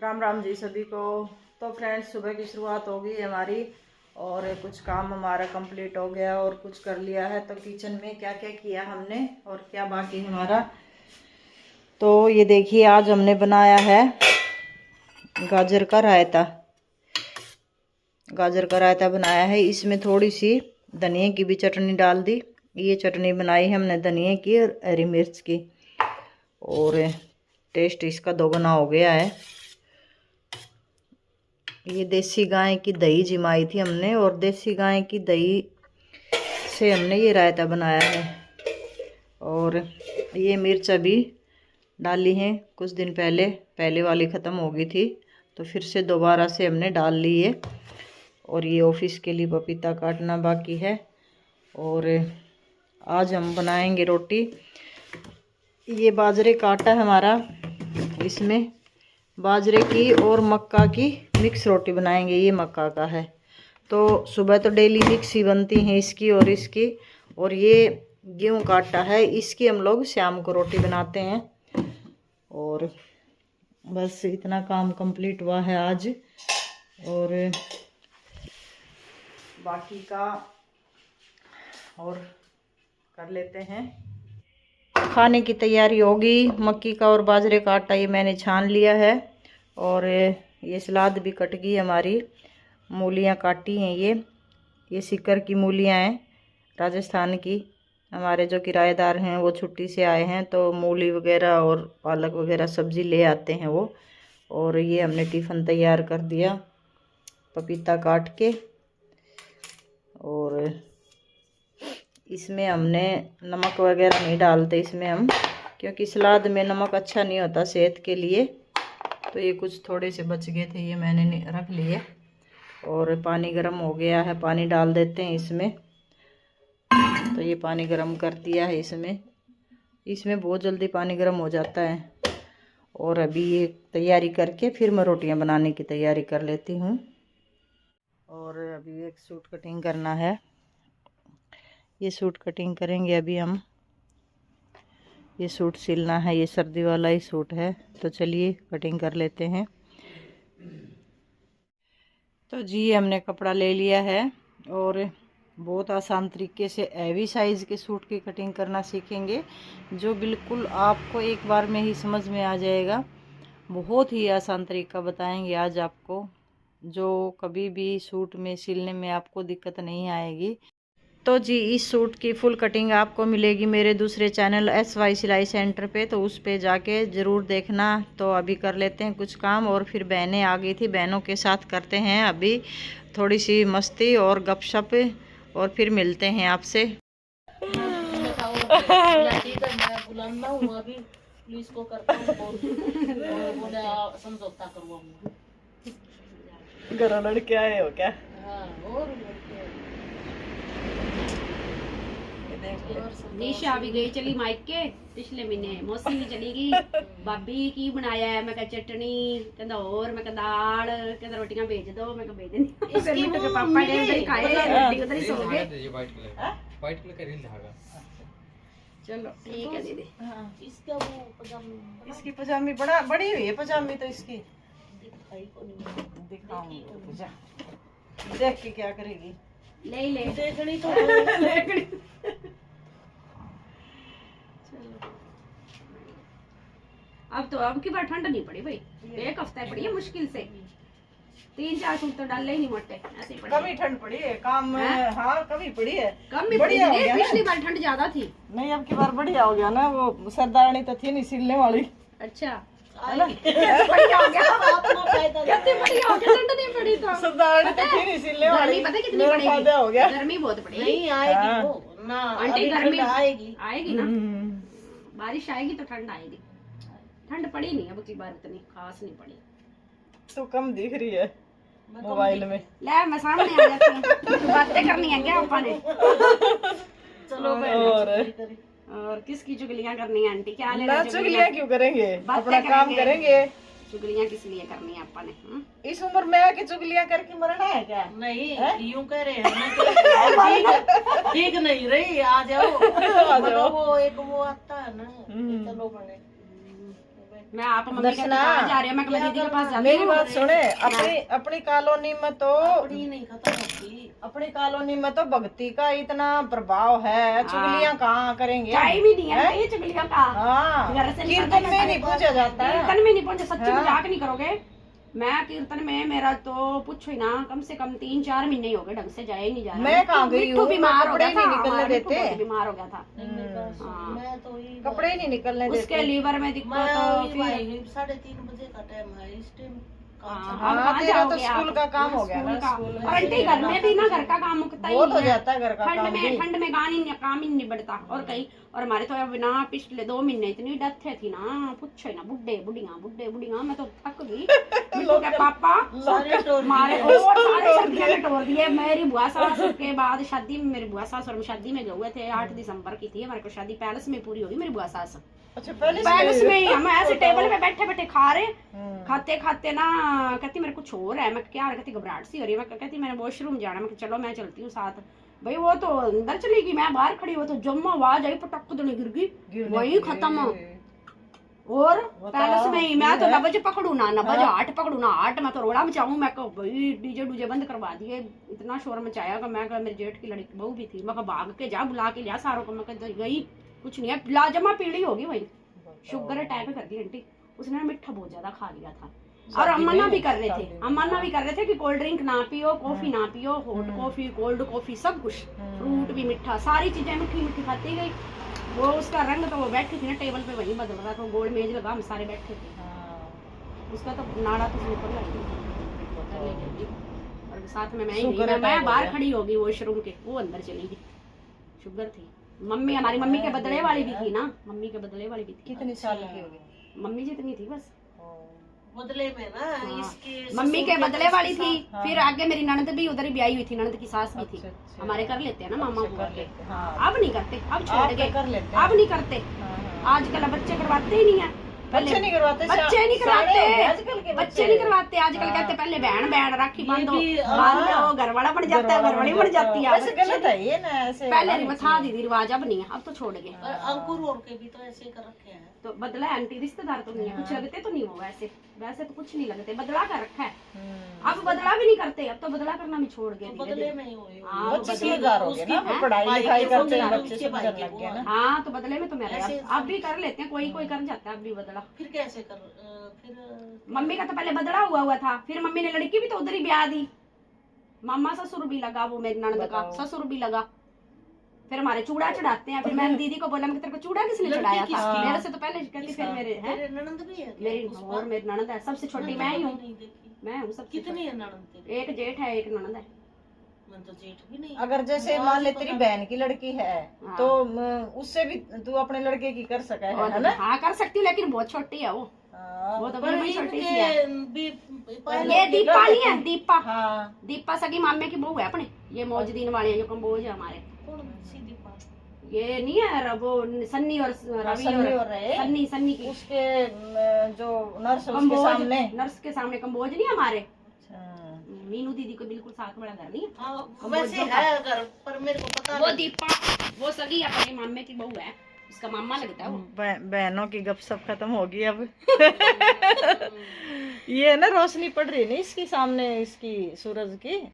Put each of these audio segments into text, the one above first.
राम राम जी सभी को। तो फ्रेंड्स, सुबह की शुरुआत हो गई हमारी और कुछ काम हमारा कंप्लीट हो गया और कुछ कर लिया है। तो किचन में क्या क्या किया हमने और क्या बाकी है हमारा, तो ये देखिए। आज हमने बनाया है गाजर का रायता। गाजर का रायता बनाया है, इसमें थोड़ी सी धनिया की भी चटनी डाल दी। ये चटनी बनाई है हमने धनिया की और हरी मिर्च की, और टेस्ट इसका दोगुना हो गया है। ये देसी गाय की दही जमाई थी हमने, और देसी गाय की दही से हमने ये रायता बनाया है। और ये मिर्च अभी डाली है, कुछ दिन पहले वाली ख़त्म हो गई थी तो फिर से दोबारा से हमने डाल ली है। और ये ऑफिस के लिए पपीता काटना बाकी है। और आज हम बनाएंगे रोटी। ये बाजरे का आटा है हमारा, इसमें बाजरे की और मक्का की मिक्स रोटी बनाएंगे। ये मक्का का है, तो सुबह तो डेली मिक्स ही बनती हैं इसकी और इसकी। और ये गेहूं का आटा है, इसकी हम लोग शाम को रोटी बनाते हैं। और बस इतना काम कंप्लीट हुआ है आज, और बाकी का और कर लेते हैं। खाने की तैयारी होगी। मक्की का और बाजरे का आटा ये मैंने छान लिया है, और ये सलाद भी कट गई हमारी। मूलियाँ काटी हैं, ये सिक्कर की मूलियाँ हैं, राजस्थान की। हमारे जो किराएदार हैं वो छुट्टी से आए हैं, तो मूली वगैरह और पालक वगैरह सब्ज़ी ले आते हैं वो। और ये हमने टिफ़िन तैयार कर दिया पपीता काट के। और इसमें हमने नमक वगैरह नहीं डालते इसमें हम, क्योंकि सलाद में नमक अच्छा नहीं होता सेहत के लिए। तो ये कुछ थोड़े से बच गए थे, ये मैंने रख लिए। और पानी गर्म हो गया है, पानी डाल देते हैं इसमें। तो ये पानी गर्म कर दिया है इसमें बहुत जल्दी पानी गर्म हो जाता है। और अभी ये तैयारी करके फिर मैं रोटियां बनाने की तैयारी कर लेती हूँ। और अभी एक सूट कटिंग करना है, ये सूट कटिंग करेंगे अभी हम। ये सूट सिलना है, ये सर्दी वाला ही सूट है, तो चलिए कटिंग कर लेते हैं। तो जी हमने कपड़ा ले लिया है, और बहुत आसान तरीके से हैवी साइज़ के सूट की कटिंग करना सीखेंगे, जो बिल्कुल आपको एक बार में ही समझ में आ जाएगा। बहुत ही आसान तरीका बताएंगे आज आपको, जो कभी भी सूट में सिलने में आपको दिक्कत नहीं आएगी। तो जी इस सूट की फुल कटिंग आपको मिलेगी मेरे दूसरे चैनल SY सिलाई सेंटर पे, तो उस पे जाके ज़रूर देखना। तो अभी कर लेते हैं कुछ काम, और फिर बहनें आ गई थी, बहनों के साथ करते हैं अभी थोड़ी सी मस्ती और गपशप, और फिर मिलते हैं आपसे। घर लड़के आए हो क्या? निशा भी गई चली मायके पिछले महीने, मौसी भी चली गई। भाभी की बनाया है, मैं कहा चटनी, कहंदा और, मैं कहा दाल, कहंदा रोटियां भेज दो, मैं कहा भेज देनी। इसकी तो के पापा ने उधर ही खाए, रोटी उधर ही सो गए। ये वाइट कलर का रील धागा। चलो ठीक है दीदी। हाँ, इसका वो पजामी, इसकी पजामी बड़ी हुई है पजामी, तो इसकी दिखाऊंगी। देख के क्या करेगी, ले ले देखनी तो देखनी। अब तो अब की बार ठंड नहीं पड़ी भाई, एक हफ्ता पड़ी है मुश्किल से। 3-4 सूट तो डाले ही नहीं मोटे, ऐसे पड़ी। कभी ठंड पड़ी है काम है? हाँ कभी पड़ी है, कम भी पड़ी बढ़िया हो है, गया पिछली ना? बार ठंड ज्यादा थी। नहीं अब की बार बढ़िया हो गया ना, वो सरदारनी तो थी नहीं सिलने वाली, अच्छा है ना? बढ़िया हो गया, कितनी बढ़िया हो गया, ठंड नहीं पड़ी तो। सरदारनी तो थी नहीं सिलने वाली, गर्मी पता है कितनी मेरा पड़ेगी? फायदा हो गया। गर्मी बहुत पड़ी। नहीं आएगी वो ना, आंटी गर्मी आएगी आएगी ना, बारिश आएगी तो ठंड आएगी। ठंड पड़ी नहीं अब की बार, इतनी खास नहीं पड़ी। तो कम दिख रही है मोबाइल में। ले मैं सामने आ जाती हूँ, बातें करनी है क्या आपा ने? चलो और किसकी चुगलियां करनी है आंटी? क्या ले ना चुगलियां क्यों करेंगे, बातें अपना काम करेंगे। चुगलियां किस लिए करनी है आपा ने? इस उम्र में आके चुगलियां करके मरना है क्या? नहीं यूं कह रहे हैं ठीक नहीं रही, आ जाओ। आ जाओ। वो एक वो आता है ना, चलो बने मैं आप मम्मी के दर्शना, पास जा रही हूँ, मैं कहा दीदी के पास जाती मेरी हूँ। बात सुने, अपनी अपनी कॉलोनी में तो अपनी नहीं खत्म होती। अपनी कॉलोनी में तो भक्ति का इतना प्रभाव है, चुगलियां कहाँ करेंगे। टाइम ही नहीं है ये चुगलियों का। हाँ, घर से कीर्तन में नहीं पूछा जाता है। कीर्तन में नहीं पहुंचे, सच्ची मजाक नहीं करोगे। मैं कीर्तन में मेरा तो पूछो ही ना, कम से कम 3-4 महीने ही हो गए ढंग से जाए नहीं जा रहा। मैं कहाँ गई मिट्टू हूँ, बीमार हो कपड़े गया नहीं था, निकलने हमारा देते। मिट्टू बहुत बीमार हो गया था, मैं तो ये कपड़े ही नहीं निकलने देते। उसके लीवर में दिक्कत मैं तो ये फिर भाई 3:30 बजे का टाइम है, इस टाइम काम हाँ, हाँ, कहाँ तेरा तो जाओगे आप? स्कूल का काम हो गया स्कूल ना, का। स्कूल में। और आंटी घर में भी ना घर का काम मुकता ही बहुत हो नहीं है। जाता है घर का काम भी। ठंड में काम ही नहीं बढ़ता। और कहीं और हमारे तो अब ना पिछले 2 महीने इतनी डेथ थी ना, पूछो ही ना, बुड्ढे बुढ़िया मैं तो थक गई। मिट्टू के पापा मारे और सारे सर्दियों में टोर दिए। मेरी बुआ सास के बाद शादी में, मेरी बुआ सास और हम शादी में गए हुए थे, 8 दिसंबर की थी हमारे को शादी, पैलेस में पूरी होगी मेरी बुआ सास। अच्छा, पैलेस में ही हम ऐसे टेबल पे बैठे बैठे खा रहे, खाते खाते ना कहती मेरे कुछ और है। मैं क्या, कहती घबराहट सी हो रही है। मैं कहती मैंने वॉशरूम जाना। मैं चलो मैं चलती हूँ साथ। भाई वो तो अंदर चली गई, मैं बाहर खड़ी, वो तो जम्मा आवाज आई, पटक देने गिर गई, वही खत्म। और पैलेस में ही मैं तो नबज पकड़ू ना, नबज 8 पकड़ू ना 8, मैं तो रोड़ा मचाऊं। मैं कहा भाई डीजे डूजे बंद करवा दिए, इतना शोर मचाया कि मैं कहा मेरे जेठ की लड़की बहू भी थी, मैं कहा भाग के जा, बुला के लिया सारों को। मैं कहा गई, कुछ नहीं है, लाजमा पीली होगी वही, शुगर अटैक कर दी आंटी। उसने मीठा बहुत ज्यादा खा लिया था। और हम मना भी कर रहे थे, हम मना भी कर रहे थे कि कोल्ड ड्रिंक ना पियो, कॉफी ना पियो, हॉट कॉफी, कोल्ड कॉफी, सब कुछ, फ्रूट भी मीठा, सारी चीजें मीठी मीठी खाती गई। वो उसका रंग तो वो बैठी थी ना टेबल पे, वहीं बदल रहा था, गोल मेज लगा, हम सारे बैठे थे। उसका तो नाड़ा तो ऊपर लगी और साथ में मैं ही नहीं, मैं बाहर खड़ी होगी वॉशरूम के, वो अंदर चली गई। शुगर थी। मम्मी, हमारी मम्मी के बदले वाली भी थी ना, मम्मी के बदले वाली भी थी। कितनी साल की होगी? मम्मी जितनी थी बस, बदले में ना इसके मम्मी के बदले वाली थी। फिर आगे मेरी ननद भी उधर ही ब्याही हुई थी, ननद की सास भी थी। हमारे कर लेते हैं ना मामा बुआ के, अब नहीं करते, अब छोड़ गए, अब नहीं करते। आजकल बच्चे करवाते ही नहीं है, बच्चे नहीं करवाते, बच्चे नहीं करवाते, आजकल के बच्चे नहीं करवाते। आजकल कहते पहले बहन राखी बांधो, घर वाला बन जाता है, घर वाली बन जाती है। ऐसे गलत है ये ना, ऐसे पहले बता दीदी रिवाज, अब नहीं है, अब तो छोड़ गए। अंकुर और के भी तो ऐसे कर रखे हैं। तो बदला है आंटी, रिश्तेदार तो नहीं है, कुछ लगते तो नहीं हो वैसे, वैसे तो कुछ नहीं लगते, बदला कर रखा है। अब बदला भी नहीं करते, अब तो बदला करना भी छोड़ गए। बदले में ही हुए। बच्चे समझदार हो गए ना, पढ़ाई लिखाई करते हैं बच्चे, समझने लग गए ना। हाँ, तो बदले में तो मेरे अब भी कर लेते हैं, कोई कोई कर जाता है अब भी बदला। फिर कैसे कर, फिर मम्मी का तो पहले बदला हुआ था, फिर मम्मी ने लड़की भी तो उधर ही ब्याह दी, मामा ससुर भी लगा, वो मेरी ननद का ससुर भी लगा। फिर हमारे चूड़ा चढ़ाते हैं। फिर मैंने दीदी को बोला, मैं तेरे को चूड़ा किसने चढ़ाया था? मेरे से तो पहले कहती, फिर मेरे है ननद भी है, मेरी और मेरी ननद है, सबसे छोटी मैं ही हूँ, मैं हूँ सबसे। कितनी है ननद तेरी? एक जेठ है, एक ननद है। मैं तो जेठ भी नहीं। अगर जैसे मान ले तेरी बहन की लड़की है तो उससे भी तू अपने लड़के की कर सका है ना? हाँ कर सकती हूँ, लेकिन बहुत छोटी है वो तो बिल्कुल छोटी सी है। ये दीपा नहीं है, दीपा, दीपा सगी मामे की बहू है अपने, ये मौजदीन वाले जो कंबोज है हमारे। ये नहीं है वो सन्नी और रवि और सन्नी की उसके जो नर्स उसके सामने, नर्स के सामने कंबोज नहीं हमारे। मीनू दीदी को बिल्कुल साथ वाला घर नहीं है, वैसे है घर, पर मेरे को पता वो दीपा वो सगी अपने मामे की बहू है, उसका मामा लगता है वो। बहनों की गपशप खत्म होगी अब। ये ना रोशनी पड़ रही नहीं इसकी सामने, इसकी सूरज की।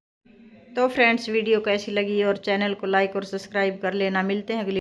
तो फ्रेंड्स, वीडियो कैसी लगी और चैनल को लाइक और सब्सक्राइब कर लेना। मिलते हैं अगली